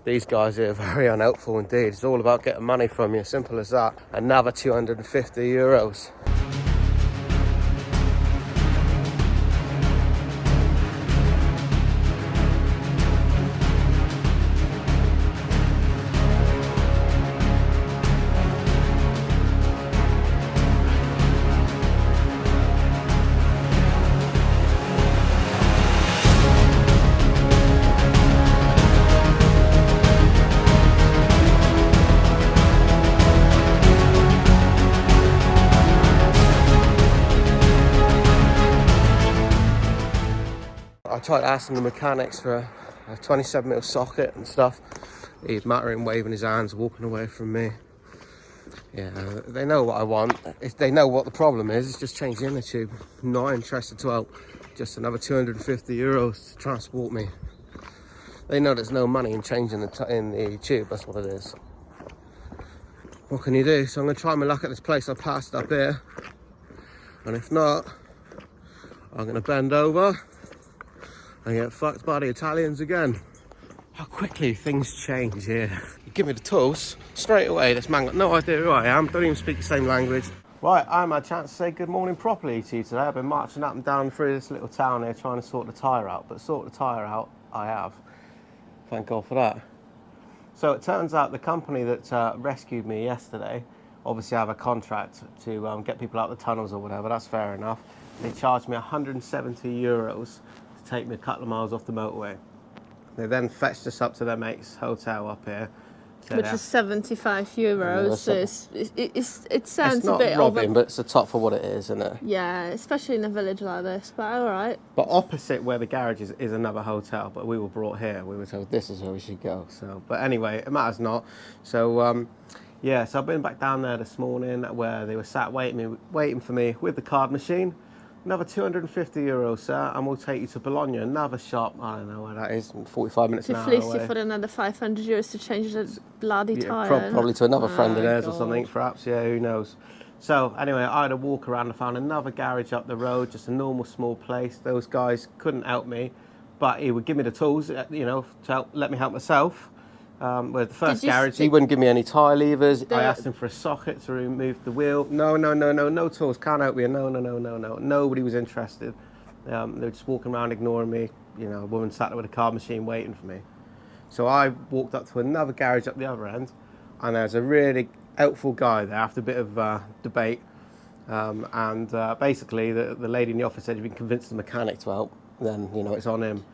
These guys here are very unhelpful indeed. It's all about getting money from you, simple as that. Another 250 euros. I tried asking the mechanics for a 27mm socket and stuff. He's muttering, waving his hands, walking away from me. Yeah, they know what I want. They know what the problem is. It's just change the inner tube. Not interested to help. Just another 250 euros to transport me. They know there's no money in changing the tube. That's what it is. What can you do? So I'm going to try my luck at this place I passed up here. And if not, I'm going to bend over and get fucked by the Italians again. How quickly things change here. You give me the tools, straight away this man got no idea who I am, don't even speak the same language. Right, I had a chance to say good morning properly to you today. I've been marching up and down through this little town here trying to sort the tyre out, but sort the tyre out, I have. Thank God for that. So it turns out the company that rescued me yesterday, obviously I have a contract to get people out the tunnels or whatever, that's fair enough. They charged me 170 euros to take me a couple of miles off the motorway. They then fetched us up to their mate's hotel up here. Which is 75 euros, so it sounds a bit... It's not robbing, but it's the top for what it is, isn't it? Yeah, especially in a village like this, but alright. But opposite where the garage is another hotel, but we were brought here. We were told this is where we should go. So, but anyway, it matters not. So, yeah, so I've been back down there this morning where they were sat waiting for me with the card machine. Another 250 euros, sir, and we'll take you to Bologna, another shop. I don't know where that is, 45 minutes an hour away. To fleece you for another 500 euros to change the bloody tyre. Probably to another friend of theirs or something, perhaps, yeah, who knows. So, anyway, I had a walk around and found another garage up the road, just a normal small place. Those guys couldn't help me, but he would give me the tools, you know, to let me help myself. With the first garage, he wouldn't give me any tyre levers. I asked him for a socket to remove the wheel. No tools, can't help you. No. Nobody was interested. They were just walking around ignoring me. You know, a woman sat there with a card machine waiting for me. So I walked up to another garage up the other end, and there's a really helpful guy there after a bit of debate. Basically, the lady in the office said, if you can convince the mechanic to help, then, you know, it's on him.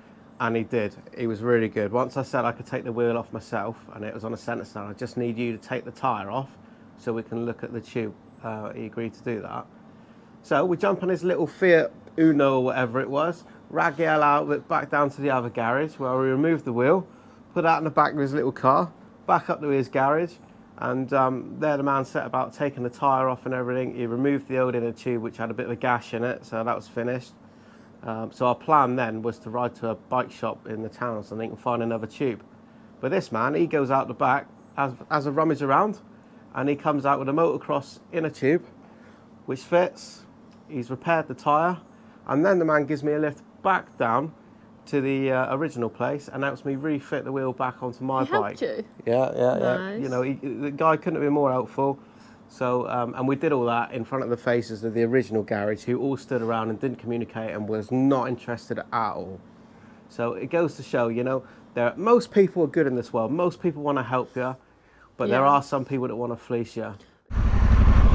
And he did. He was really good. Once I said I could take the wheel off myself, and it was on a centre stand, I just need you to take the tyre off so we can look at the tube. He agreed to do that. So we jump on his little Fiat Uno or whatever it was, rag-yell out back down to the other garage where we removed the wheel, put that in the back of his little car, back up to his garage, and there the man set about taking the tyre off and everything. He removed the old inner tube, which had a bit of a gash in it, so that was finished. So our plan then was to ride to a bike shop in the town or something and find another tube. But this man, he goes out the back, has a rummage around, and he comes out with a motocross inner tube, which fits. He's repaired the tyre, and then the man gives me a lift back down to the original place and helps me refit the wheel back onto my bike. Helped you? Yeah. Nice. You know, the guy couldn't have been more helpful. So, and we did all that in front of the faces of the original garage, who all stood around and didn't communicate and was not interested at all. So it goes to show, you know, most people are good in this world. Most people want to help you, but there are some people that want to fleece you.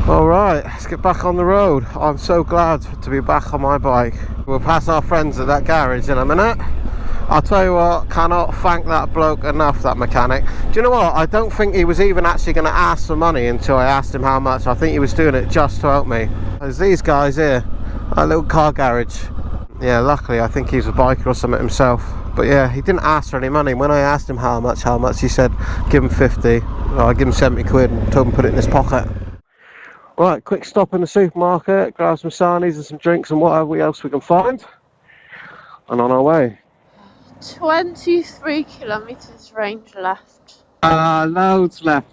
All right, let's get back on the road. I'm so glad to be back on my bike. We'll pass our friends at that garage in a minute. I'll tell you what, cannot thank that bloke enough, that mechanic. Do you know what? I don't think he was even actually going to ask for money until I asked him how much. I think he was doing it just to help me. There's these guys here, a little car garage. Yeah, luckily I think he's a biker or something himself. But yeah, he didn't ask for any money. When I asked him how much, he said, give him 50. Well, I give him 70 quid and told him to put it in his pocket. Right, quick stop in the supermarket, grab some sarnies and some drinks and whatever else we can find. And on our way. 23 kilometres range left. Loads left.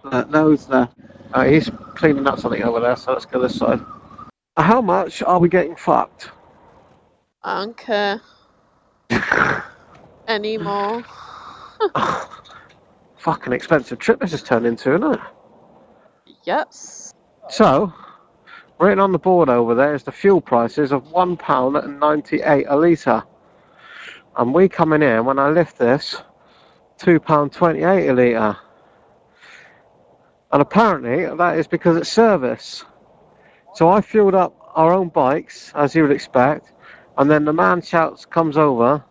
He's cleaning up something over there, so let's go this side. How much are we getting fucked? I don't care anymore. fucking expensive trip this has turned into, isn't it? Yes. So, written on the board over there is the fuel prices of £1.98 a litre. And we come in here, when I lift this, £2.28 a litre. And apparently that is because it's service. So I fueled up our own bikes, as you would expect, and then the man comes over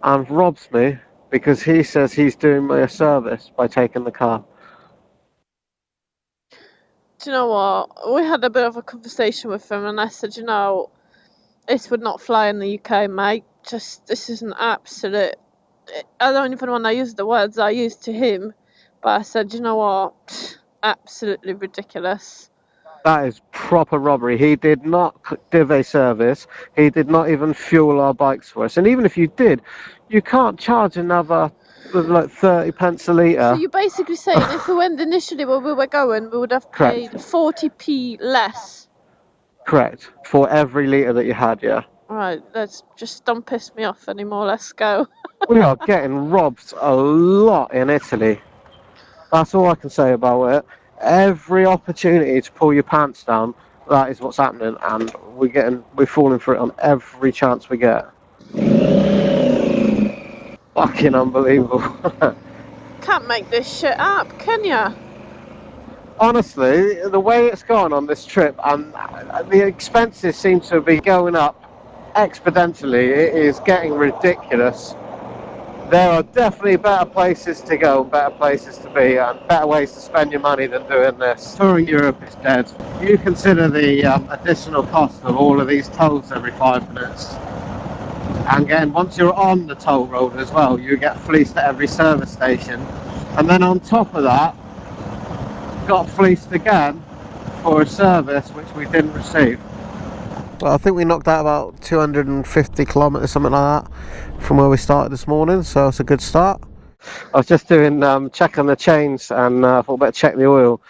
and robs me because he says he's doing me a service by taking the car. Do you know what? We had a bit of a conversation with him, and I said, you know, this would not fly in the UK, mate. This is an absolute. I don't even want to use the words I used to him, but I said, you know what? Absolutely ridiculous. That is proper robbery. He did not give a service. He did not even fuel our bikes for us. And even if you did, you can't charge another like 30 pence a litre. So you're basically saying if we went initially where we were going, we would have paid 40p less. Correct. For every litre that you had, yeah. Right, don't piss me off anymore. Let's go. We are getting robbed a lot in Italy. That's all I can say about it. Every opportunity to pull your pants down, that is what's happening, and we're falling for it on every chance we get. Fucking unbelievable. Can't make this shit up, can ya? Honestly, the way it's gone on this trip, and the expenses seem to be going up exponentially. It is getting ridiculous. There are definitely better places to go, better places to be, and better ways to spend your money than doing this. Touring Europe is dead. You consider the additional cost of all of these tolls every 5 minutes. And again, once you're on the toll road as well, you get fleeced at every service station. And then on top of that, got fleeced again for a service which we didn't receive. Well, I think we knocked out about 250 kilometres, something like that, from where we started this morning, so it's a good start. I was just doing check on the chains, and I thought I'd better check the oil,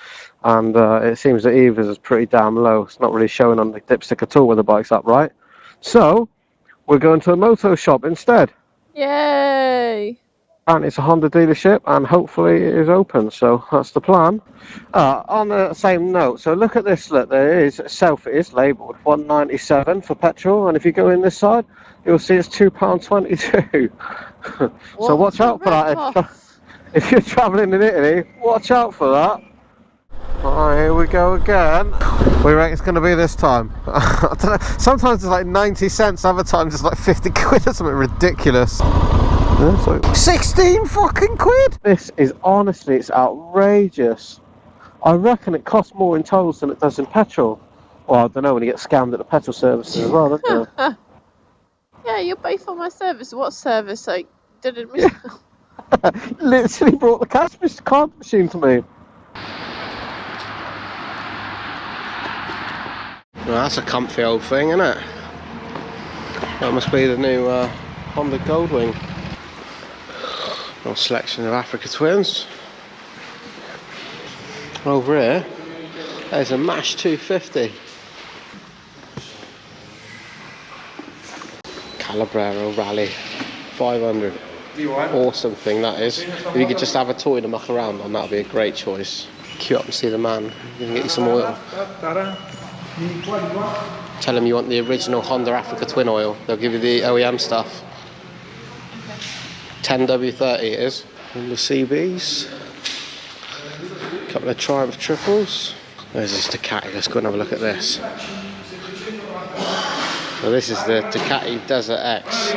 and it seems that Eva's is pretty damn low. It's not really showing on the dipstick at all with the bike's upright. So, we're going to a moto shop instead. Yay! And it's a Honda dealership, and hopefully it is open, so that's the plan. On the same note, so look at this, look, there is itself, it is labelled £1.97 for petrol, and if you go in this side, you'll see it's £2.22. So watch out for that. If you're travelling in Italy, watch out for that. Alright, here we go again. We reckon it's going to be this time. I don't know, sometimes it's like 90 cents, other times it's like 50 quid or something ridiculous. 16 fucking quid! This is honestly, it's outrageous. I reckon it costs more in tolls than it does in petrol. Well, I don't know, when you get scammed at the petrol services as well, don't you? Yeah, you pay for my service. What service? I didn't miss. Literally brought the card machine to me. Well, that's a comfy old thing, isn't it? That must be the new Honda Goldwing. Little selection of Africa Twins. Over here, there's a MASH 250. Calabrero Rally 500. Awesome thing that is. If you could just have a toy to muck around on, that would be a great choice. Queue up and see the man. You can get you some oil. Tell them you want the original Honda Africa Twin oil. They'll give you the OEM stuff. 10W30 it is. And the CBs. A couple of Triumph triples. There's this Ducati. Let's go and have a look at this. So this is the Ducati Desert X.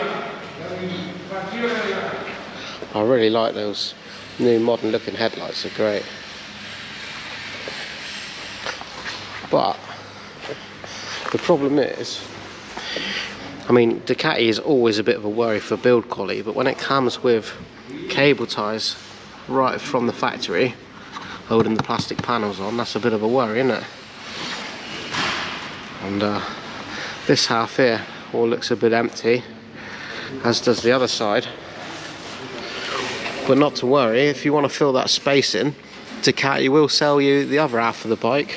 I really like those new modern looking headlights, they're great. But the problem is, I mean, Ducati is always a bit of a worry for build quality, but when it comes with cable ties right from the factory holding the plastic panels on, that's a bit of a worry, isn't it? And this half here all looks a bit empty, as does the other side. But not to worry, if you want to fill that space in, Ducati will sell you the other half of the bike,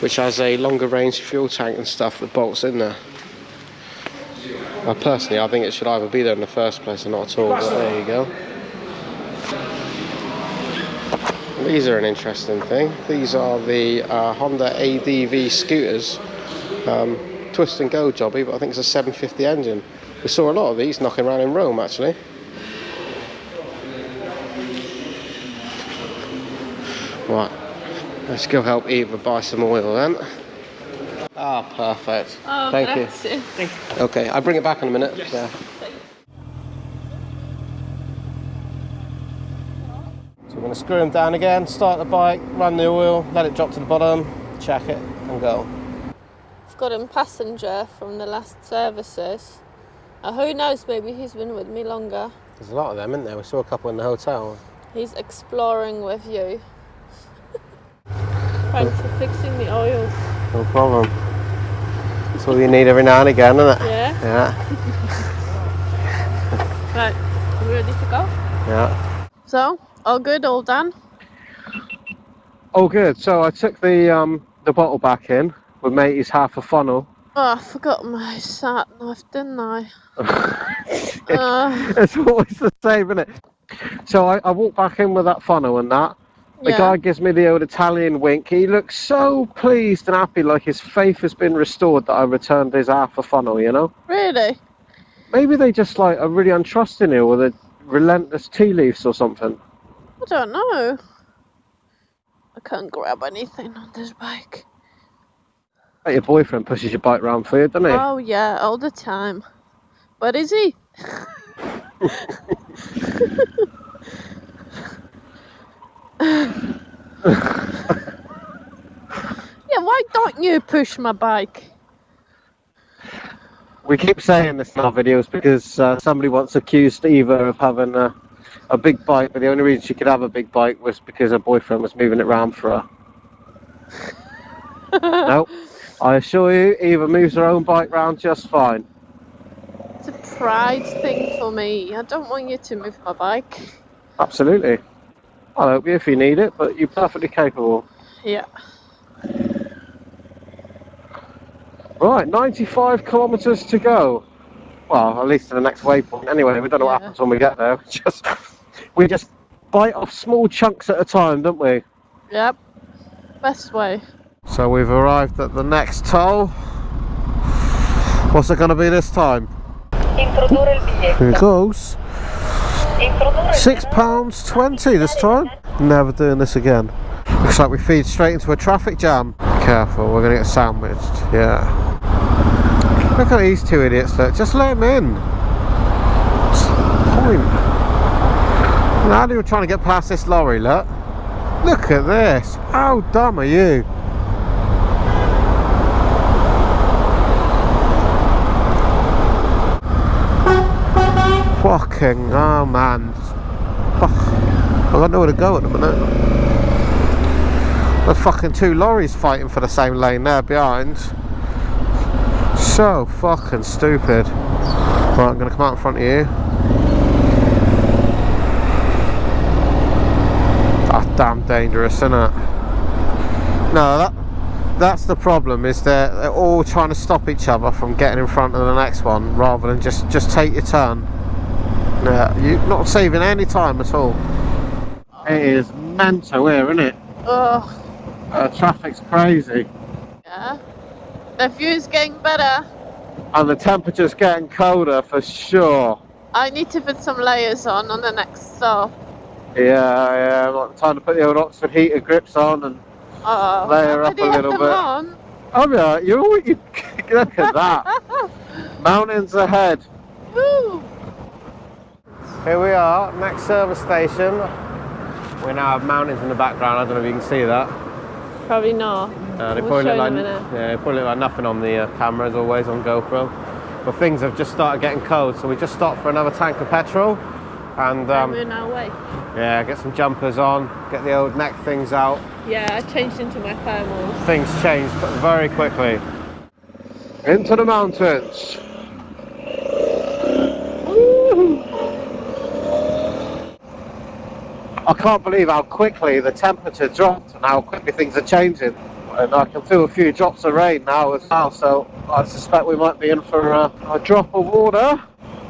which has a longer range fuel tank and stuff that bolts in there. Personally, I think it should either be there in the first place or not at all, but there you go. These are an interesting thing. These are the Honda ADV scooters. Twist and go jobby, but I think it's a 750 engine. We saw a lot of these knocking around in Rome actually. Right, let's go help Eva buy some oil then. Ah, perfect. Oh, thank grazie. you. Okay, I'll bring it back in a minute. Yes. Yeah. So we're going to screw them down again, start the bike, run the oil, let it drop to the bottom, check it and go. I've got him passenger from the last services. Who knows, maybe he's been with me longer. There's a lot of them, isn't there? We saw a couple in the hotel. He's exploring with you. Thanks for fixing the oil. No problem. That's all you need every now and again, isn't it? Yeah? Yeah. Right, you ready to go? Yeah. So, all good, all done? Oh, good. So I took the bottle back in with matey's half a funnel. Oh, I forgot my sat nav, didn't I? It's always the same, isn't it? So I walked back in with that funnel and that. The guy gives me the old Italian wink. He looks so pleased and happy, like his faith has been restored that I returned his half a funnel, you know? Really? Maybe they just like are really untrusting here with the relentless tea leaves or something. I don't know. I can't grab anything on this bike. Bet your boyfriend pushes your bike round for you, doesn't he? Oh yeah, all the time. But is he? Yeah, why don't you push my bike? We keep saying this in our videos because somebody once accused Eva of having a big bike, but the only reason she could have a big bike was because her boyfriend was moving it around for her. No, I assure you, Eva moves her own bike round just fine. It's a pride thing for me. I don't want you to move my bike. Absolutely. I'll help you if you need it, but you're perfectly capable. Yeah. Right, 95 kilometres to go. Well, at least to the next waypoint. Anyway, we don't know what happens when we get there. We just bite off small chunks at a time, don't we? Yep. Best way. So we've arrived at the next toll. What's it going to be this time? Here it goes. £6.20 this time. Never doing this again. Looks like we feed straight into a traffic jam. Careful, we're going to get sandwiched. Yeah. Look at these two idiots. Look, just let them in. What's the point? Now they were trying to get past this lorry. Look. Look at this. How dumb are you? Fucking, oh man. Fuck. I don't know where to go at the minute. There's fucking two lorries fighting for the same lane there behind. So fucking stupid. Right, I'm gonna come out in front of you. That's damn dangerous, isn't it? No, that's the problem, is they're all trying to stop each other from getting in front of the next one, rather than just take your turn. Yeah, you're not saving any time at all. It is mental here, isn't it? Ugh. Traffic's crazy. Yeah. The view's getting better. And the temperature's getting colder for sure. I need to put some layers on the next stop. Yeah, I'm like trying to put the old Oxford heater grips on and layer up a little bit. On. Oh yeah, you look at that. Mountains ahead. Woo. Here we are, next service station. We now have mountains in the background. I don't know if you can see that. Probably not. They probably look like nothing on the camera, as always on GoPro. But things have just started getting cold, so we just stopped for another tank of petrol, and we're on our way. Yeah, get some jumpers on, get the old neck things out. Yeah, I changed into my thermals. Things changed very quickly. Into the mountains. Woo. I can't believe how quickly the temperature dropped and how quickly things are changing. And I can feel a few drops of rain now as well, so I suspect we might be in for a drop of water.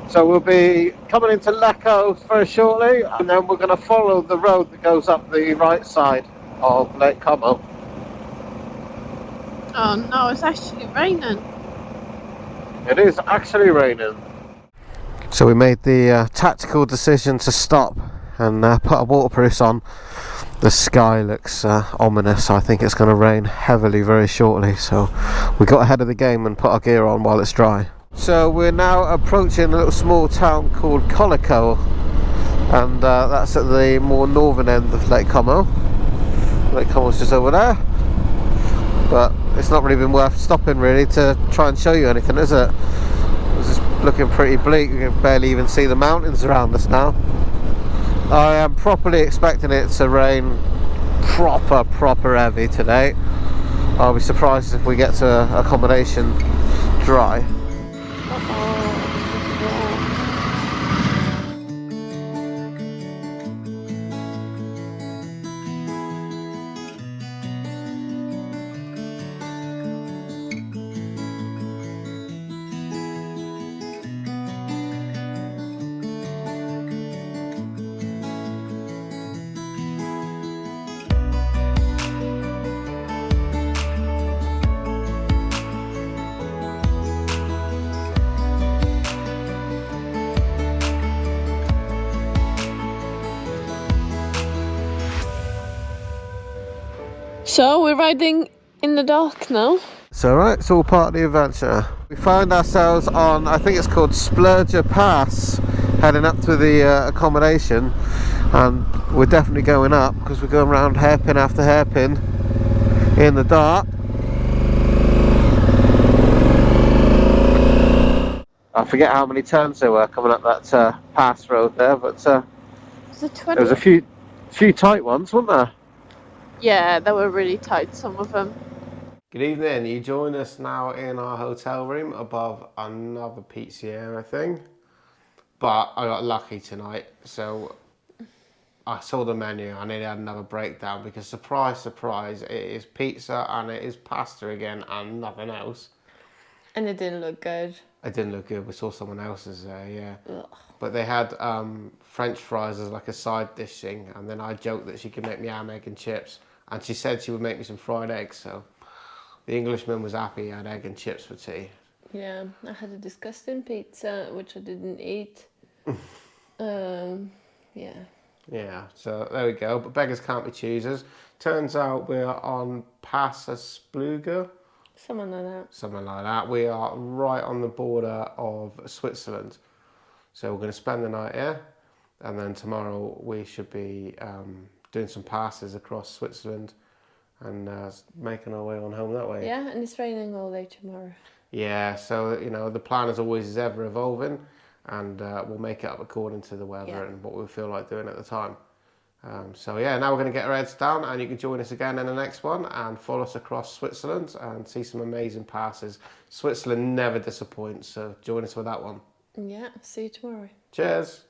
So we'll be coming into Lecco very shortly, and then we're going to follow the road that goes up the right side of Lake Como. Oh no, it's actually raining. It is actually raining. So we made the tactical decision to stop and put our waterproofs on. The sky looks ominous. I think it's going to rain heavily very shortly, so we got ahead of the game and put our gear on while it's dry. So we're now approaching a little small town called Colico, and that's at the more northern end of Lake Como. Lake Como's just over there, but it's not really been worth stopping really to try and show you anything, is it? It's just looking pretty bleak. You can barely even see the mountains around us now. I am properly expecting it to rain proper heavy today. I'll be surprised if we get to accommodation dry. So we're riding in the dark now. It's alright, it's all part of the adventure. We found ourselves on, I think it's called Splurger Pass, heading up to the accommodation, and we're definitely going up because we're going around hairpin after hairpin in the dark. I forget how many turns there were coming up that pass road there, but there was a few tight ones, weren't there? Yeah, they were really tight, some of them. Good evening, you join us now in our hotel room above another pizzeria thing, but I got lucky tonight, so I saw the menu and I nearly had another breakdown because surprise it is pizza and it is pasta again and nothing else. And it didn't look good. It didn't look good, we saw someone else's there, yeah. Ugh. But they had French fries as like a side dish thing, and then I joked that she could make me ham, egg and chips, and she said she would make me some fried eggs, so the Englishman was happy he had egg and chips for tea. Yeah, I had a disgusting pizza, which I didn't eat. Yeah. Yeah, so there we go, but beggars can't be choosers. Turns out we're on Spluga. Something like that. We are right on the border of Switzerland. So we're going to spend the night here, and then tomorrow we should be doing some passes across Switzerland and making our way on home that way. Yeah, and it's raining all day tomorrow. Yeah, so, you know, the plan as always is ever evolving, and we'll make it up according to the weather and what we feel like doing at the time. So yeah, now we're going to get our heads down, and you can join us again in the next one and follow us across Switzerland and see some amazing passes. Switzerland never disappoints, so join us for that one. Yeah, see you tomorrow. Cheers.